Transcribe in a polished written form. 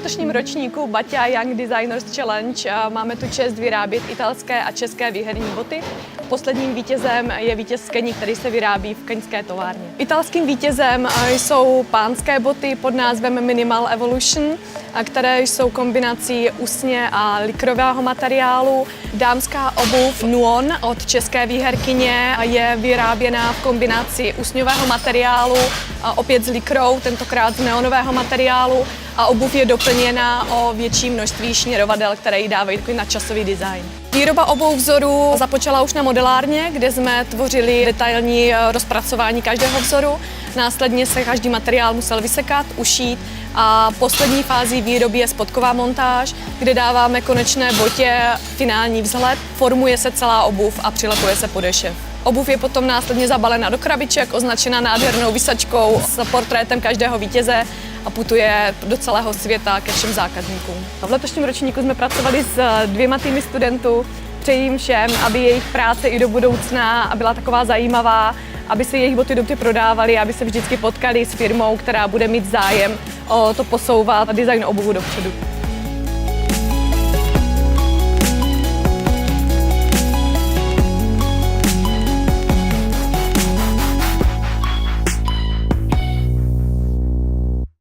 letošním ročníku Baťa Young Designers Challenge máme tu čest vyrábět italské a české výherní boty. Posledním vítězem je vítěz z Keni, který se vyrábí v keňské továrně. Italským vítězem jsou pánské boty pod názvem Minimal Evolution, které jsou kombinací usně a likrového materiálu. Dámská obuv Nuon od české výherkyně je vyráběna v kombinaci usňového materiálu, opět s likrou, tentokrát z neonového materiálu, a obuv je doplněna o větší množství šněrovadel, které jí dávají takový nadčasový design. Výroba obou vzorů započala už na modelárně, kde jsme tvořili detailní rozpracování každého vzoru. Následně se každý materiál musel vysekat, ušít a poslední fází výroby je spodková montáž, kde dáváme konečné botě finální vzhled, formuje se celá obuv a přilepuje se podešev. Obuv je potom následně zabalena do krabiček, označena nádhernou visačkou s portrétem každého vítěze a putuje do celého světa ke všem zákazníkům. V letošním ročníku jsme pracovali s 2 týmy studentů. Přeji jim všem, aby jejich práce i do budoucna byla taková zajímavá, aby se jejich boty dobře prodávaly, aby se vždycky potkali s firmou, která bude mít zájem o to posouvat design obuvu dopředu.